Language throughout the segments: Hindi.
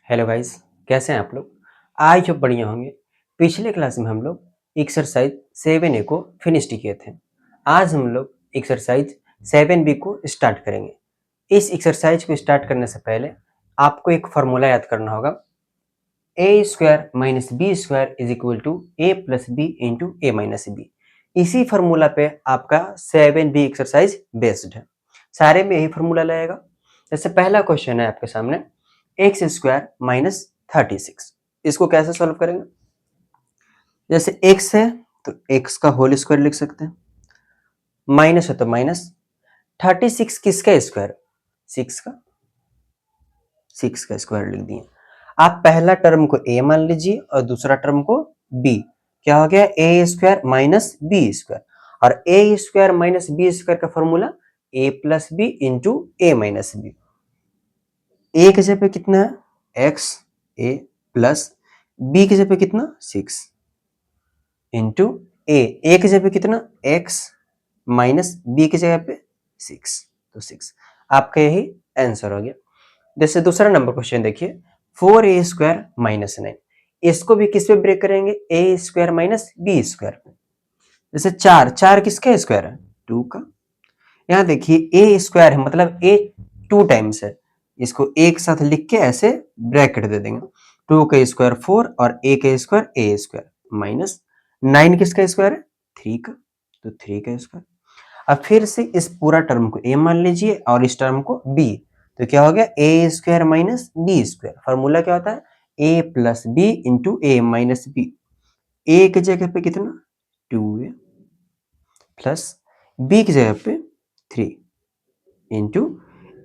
हेलो गाइस, कैसे हैं आप लोग? आई होप बढ़िया होंगे। पिछले क्लास में हम लोग एक्सरसाइज 7A को फिनिश किए थे। आज हम लोग एक्सरसाइज 7B को स्टार्ट करेंगे। इस एक्सरसाइज को स्टार्ट करने से पहले आपको एक फार्मूला याद करना होगा। A square minus B square is equal to A plus B into A minus B. इसी फार्मूला पे आपका 7B एक्सरसाइज बेस्ड है। सारे में यही फार्मूला लगेगा। जैसे पहला क्वेश्चन है आपके सामने, एक्स स्क्वायर माइनस 36। इसको कैसे सॉल्व करेंगे? जैसे एक्स है तो एक्स का होल स्क्वायर लिख सकते हैं, माइनस है तो माइनस 36 किसका स्क्वायर? सिक्स का, सिक्स का स्क्वायर लिख दिए। आप पहला टर्म को ए मान लीजिए और दूसरा टर्म को बी। क्या हो गया? A square minus B square. और ए स्क्वायर माइनस बी स्क्वायर का formula A plus B into A minus B. A की जगह पे कितना है? एक्स ए प्लस बी की जगह पे कितना? 6 इंटू ए की जगह पे कितना? एक्स माइनस बी की जगह पे 6, तो 6। आपका यही आंसर हो गया। जैसे दूसरा नंबर क्वेश्चन देखिए, 4a स्क्वायर माइनस 9। इसको भी किस पे ब्रेक करेंगे? ए स्क्वायर माइनस बी स्क्वायर पे। जैसे चार, चार किसका स्क्वायर है? 2 का। यहाँ देखिए ए स्क्वायर है मतलब ए 2 टाइम्स है। इसको एक साथ लिख के ऐसे ब्रैकेट दे देंगे। 2 का स्क्वायर 4 और ए का स्क्वायर ए स्क्वायर माइनस 9 किसका स्क्वायर है? 3 का, तो 3 का स्क्वायर। अब फिर से इस पूरा टर्म को ए मान लीजिए और इस टर्म को बी, तो क्या हो गया? A square minus B square. Formula क्या होता है? A plus B into A minus B. A की जगह पे कितना? 2a प्लस बी की जगह पे 3 इंटू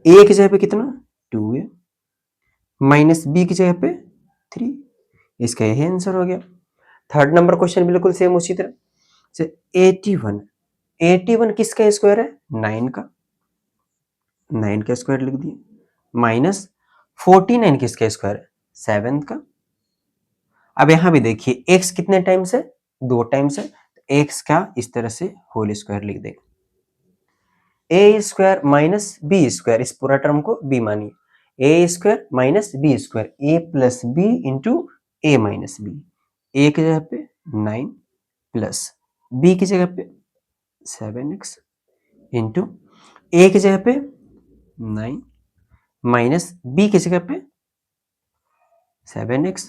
ए की जगह पे कितना? 2a माइनस बी की जगह पे 3। इसका यही आंसर हो गया। थर्ड नंबर क्वेश्चन बिल्कुल सेम उसी तरह से 81। 81 किसका स्क्वायर है? 9 का, 9 का स्क्वायर लिख दिए। माइनस 49 किसका स्क्वायर है? 7 का। अब यहां भी देखिए x कितने टाइम्स है? 2 टाइम्स है। x का इस तरह से होल स्क्वायर लिख देंगे। ए स्क्वायर माइनस बी स्क्वायर, इस पूरा टर्म को b मानिए। ए square minus B square, A plus B into A minus B. A की जगह पे 9 प्लस बी की जगह पे 7x इंटू ए की जगह पे 9 माइनस बी की जगह पे 7x,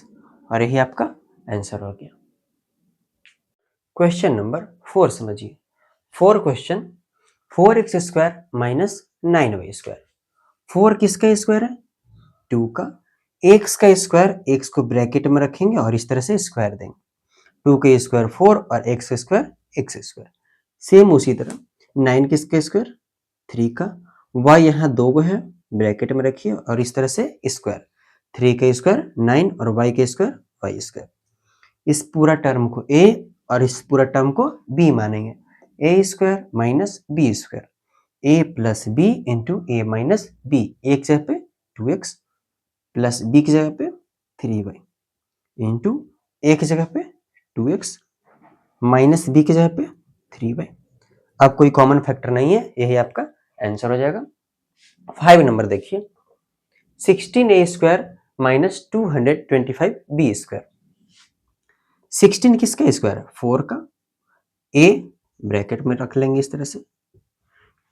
और यही आपका आंसर हो गया। क्वेश्चन नंबर 4 समझिए। 4 question, 4x square minus 9y square. 4 किसका स्क्वायर है? 2 का। x का स्क्वायर, x को ब्रैकेट में रखेंगे और इस तरह से स्क्वायर देंगे। 2 का स्क्वायर 4 और x square x square. Same उसी तरह 9 किसका स्क्वायर? 3 का। y यहाँ 2 है, ब्रैकेट में रखिए और इस तरह से स्क्वायर। 3 का स्क्वायर 9 और y का स्क्वायर y स्क्वायर। इस पूरा टर्म को a और इस पूरा टर्म को b मानेंगे। ए square minus B square, A plus B into A minus B. A की जगह पे 2x प्लस बी की जगह पे 3y इंटू ए की जगह पे 2x माइनस बी की जगह पे 3y। अब कोई कॉमन फैक्टर नहीं है, यही आपका आंसर हो जाएगा। 5 नंबर देखिए, 16a square minus 225b square. 16 किसका स्क्वायर है? 4 का। a ब्रैकेट में रख लेंगे इस तरह से।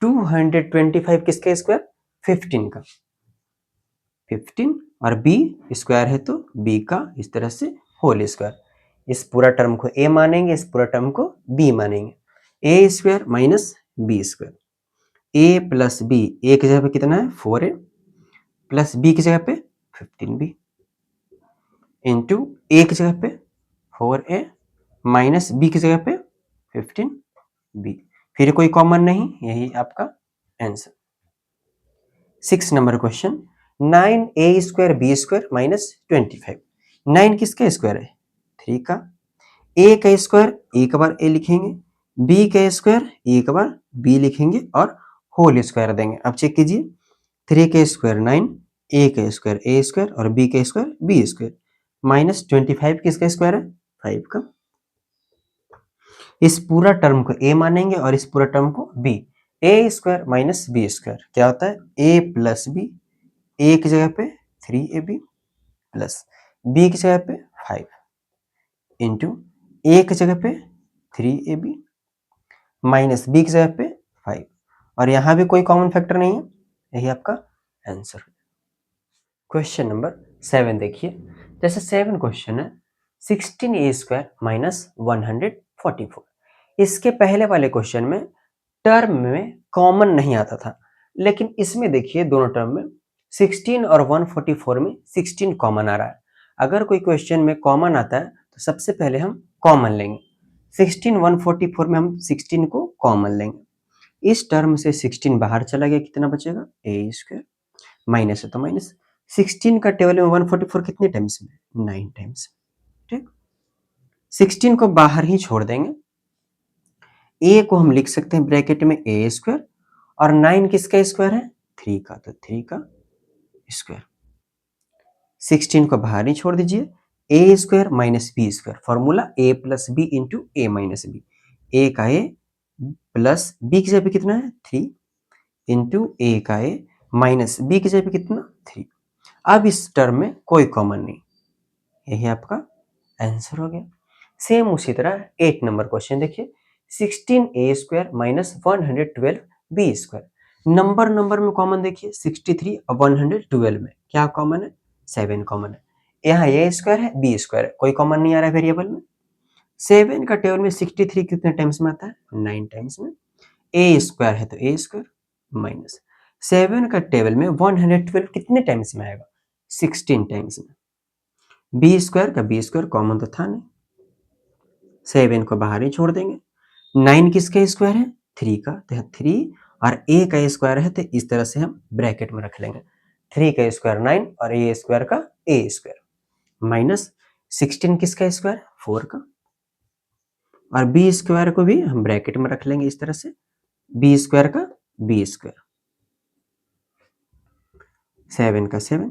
225 किसका स्क्वायर? 15 का। 15 और b स्क्वायर है तो b का इस तरह से होल स्क्वायर। इस पूरा टर्म को a मानेंगे, इस पूरा टर्म को b मानेंगे। a square minus B square, a plus B, A की जगह पे कितना है? 4a प्लस बी की जगह पे 15b इंटू ए की जगह पे 4a माइनस बी की जगह पे 15b। फिर कोई कॉमन नहीं, यही आपका answer. 6 number question, 9a square B square minus 25। 9 किसका स्क्वायर है? 3 का। a का स्क्वायर एक बार a लिखेंगे, b का स्क्वायर एक बार b लिखेंगे और होल स्क्वायर देंगे। अब चेक कीजिए, 3 का स्क्वायर 9, a का स्क्वायर a स्क्वायर और b का स्क्वायर b स्क्वायर माइनस 25 किसका स्क्वायर है? 5 का। इस पूरा टर्म को a मानेंगे और इस पूरा टर्म को b। ए स्क्वायर माइनस बी स्क्वायर क्या होता है? a प्लस बी, ए की जगह पे 3ab प्लस बी की जगह पे 5 इंटू ए की जगह पे 3ab माइनस बी की जगह पे 5 और यहाँ भी कोई कॉमन फैक्टर नहीं है, यही आपका आंसर है। क्वेश्चन नंबर 7 देखिए, जैसे 7 क्वेश्चन है 16a² माइनस 144। इसके पहले वाले क्वेश्चन में टर्म में कॉमन नहीं आता था, लेकिन इसमें देखिए दोनों टर्म में 16 और 144 में 16 कॉमन आ रहा है। अगर कोई क्वेश्चन में कॉमन आता है तो सबसे पहले हम कॉमन लेंगे। 16 144 में हम 16 को कॉमन लेंगे। इस टर्म से 16 बाहर चला गया, कितना बचेगा a², माइनस है तो माइनस। 16 का टेबल में 144 कितने टाइम्स में, 9 टाइम्स। ठीक, 16 को बाहर ही छोड़ देंगे। a को हम लिख सकते हैं ब्रैकेट में a² और 9 किसका स्क्वायर है, 3 का, तो 3 का स्क्वायर। 16 को बाहर ही छोड़ दीजिए, a² minus b², formula a plus B into A minus B. a का a प्लस b की जगह पे कितना है 3 इंटू a का a माइनस b की जगह पे कितना 3। अब इस टर्म में कोई कॉमन नहीं, यही आपका आंसर हो गया। सेम उसी तरह 8 नंबर क्वेश्चन देखिए, 16a² माइनस 112b²। नंबर में कॉमन देखिए 63 और 112 में क्या कॉमन है, 7 कॉमन है। यहाँ a² है b² है, कोई कॉमन नहीं आ रहा है वेरिएबल में। 7 का टेबल में 63 कितने टाइम्स में आता है, 9 टाइम्स में। a² है तो a² माइनस 7 का टेबल में 112 कितने टाइम्स में आएगा, 16 टाइम्स में। b² का b² कॉमन तो था नहीं, 7 को बाहर ही छोड़ देंगे। 9 किसका स्क्वायर है, 3 का, तो 3 और a का स्क्वायर है तो इस तरह से हम ब्रैकेट में रख लेंगे। 3 का स्क्वायर 9 और a² का a² माइनस 16 किसका स्क्वायर, 4 का, और b² को भी हम ब्रैकेट में रख लेंगे इस तरह से, b² का b², 7 का 7।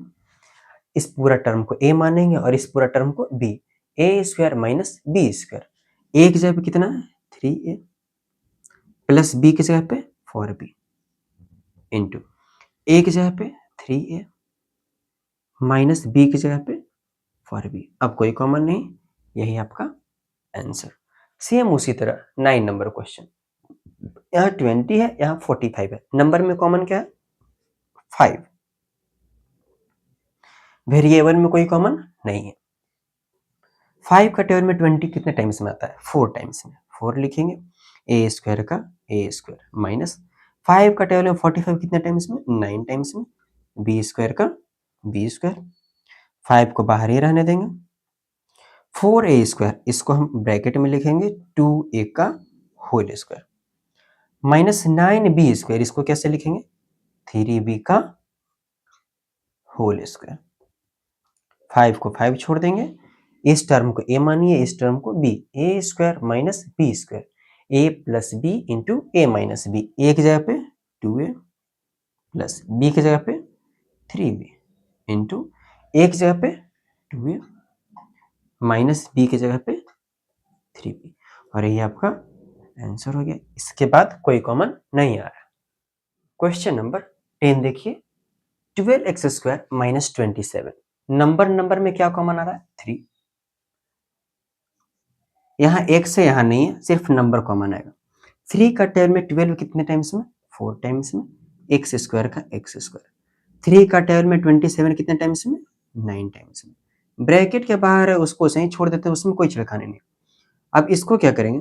इस पूरा टर्म को a मानेंगे और इस पूरा टर्म को b, a² minus b²। a की जगह पे कितना है 3a प्लस b की जगह पे 4b इंटू a की जगह पे 3a माइनस b की जगह पे 4b। अब कोई कॉमन नहीं, यही आपका आंसर। सेम उसी तरह 9 नंबर क्वेश्चन, यहाँ 20 है, यहाँ 45 है। नंबर में कॉमन क्या है 5, वेरिएबल में कोई कॉमन नहीं है। 5 का टेबल में 20 कितने टाइम्स में आता है, 4 टाइम्स में, 4 लिखेंगे। a² का a² माइनस 5 का टेबल में 45 कितने टाइम्स में, 9 टाइम्स में, b² का b², 5 को बाहर ही रहने देंगे। 4a² इसको हम ब्रैकेट में लिखेंगे 2a का होल स्क्वायर माइनस 9b² इसको कैसे लिखेंगे 3b का होल स्क्वायर। 5 को 5 छोड़ देंगे, इस टर्म को a मानिए, इस टर्म को b, a² minus b², a plus B into A minus B. a की जगह पे 2a प्लस b की जगह पे 3b इंटू a की जगह पे 2a माइनस b की जगह पे 3b, और ये आपका आंसर हो गया। इसके बाद कोई कॉमन नहीं आ रहा। क्वेश्चन नंबर 10 देखिए, 12x² माइनस 27। नंबर में क्या कॉमन आ रहा है 3। यहाँ x है, यहाँ नहीं है, सिर्फ नंबर कॉमन आएगा। 3 का टेबल में 12 कितने टाइम्स में, 4 टाइम्स में, x² का x²। 3 का टेबल में 27 कितने टाइम्स में, 9 टाइम्स में। ब्रैकेट के बाहर है उसको सही छोड़ देते हैं, उसमें कोई छिड़खाने नहीं। अब इसको क्या करेंगे,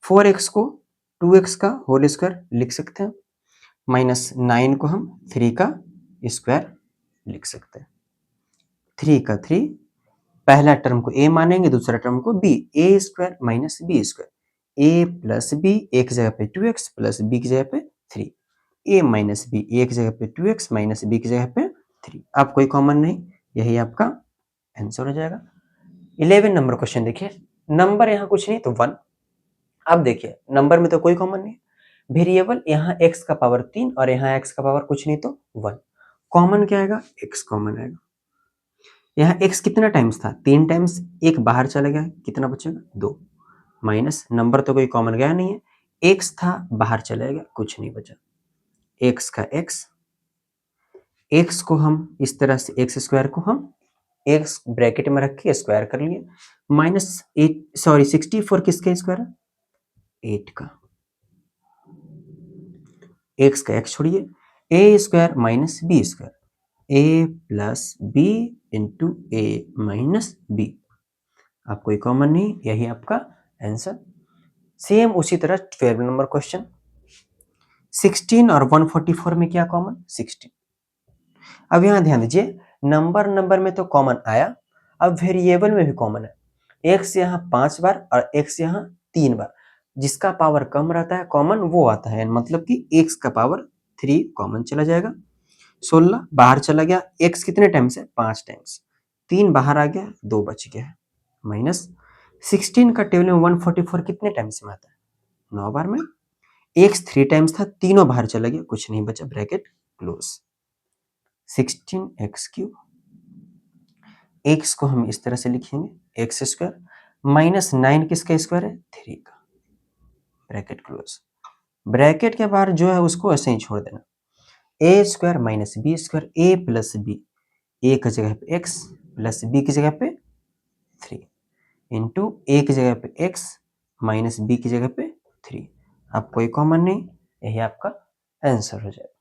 4x को 2x का होल स्क्वायर लिख सकते हैं, माइनस 9 को हम 3 का स्क्वायर लिख सकते हैं। 3 का 3, पहला टर्म को a मानेंगे, दूसरा टर्म को b, a² minus b², a plus B, एक जगह पे 2x प्लस b की जगह पे 3, a माइनस बी, एक जगह पे 2x माइनस b की जगह पे 3। अब कोई कॉमन नहीं, यही आपका आंसर हो जाएगा। 11 नंबर क्वेश्चन देखिए, नंबर यहाँ कुछ नहीं तो 1। अब देखिए नंबर में तो कोई कॉमन नहीं, वेरिएबल यहाँ x का पावर 3 और यहाँ x का पावर कुछ नहीं तो 1। कॉमन क्या आएगा, x कॉमन आएगा। यहाँ x कितना टाइम्स था, 3 टाइम्स, एक बाहर चला गया, कितना बचेगा 2, माइनस नंबर तो कोई कॉमन गया नहीं है, x था बाहर चला गया, कुछ नहीं बचा, x का x को हम इस तरह से x² को हम एक्स ब्रैकेट में रख के स्क्वायर कर लिए, -64 किसका स्क्वायर है? 8 का। एक्स का एक्स छोड़िए, ए square minus B square, A plus B into A minus B. आप कोई कॉमन नहीं, यही आपका आंसर। सेम उसी तरह 12 नंबर क्वेश्चन, 16 और 144 में क्या कॉमन? 16। अब यहाँ ध्यान दीजिए, नंबर में तो कॉमन आया, अब वेरिएबल में भी कॉमन है। एक्स यहाँ 5 बार और एक्स यहाँ 3 बार, जिसका पावर कम रहता है कॉमन वो आता है, मतलब कि एक्स का पावर 3 कॉमन चला जाएगा। 16 बाहर चला गया, एक्स कितने टाइम्स है? 5 टाइम्स, 3 बाहर आ गया, 2 बच गया है, माइनस 16 का टेबल में 144 कितने टाइम्स में आता है? 9 बार में। एक्स 3 टाइम्स था, तीनों बाहर चला गया, कुछ नहीं बचा, bracket close. 16x cube, x को हम इस तरह से लिखेंगे एक्स स्क्वायर, -9 किसका स्क्वायर है? 3 का, ब्रैकेट क्लोज। ब्रैकेट के बाहर जो है उसको ऐसे ही छोड़ देना, ए square minus B square, A plus B, A की जगह पे एक्स प्लस बी की जगह पे 3 इंटू ए की जगह पे एक्स माइनस बी की जगह पे 3। अब कोई कॉमन नहीं, यही आपका आंसर हो जाएगा।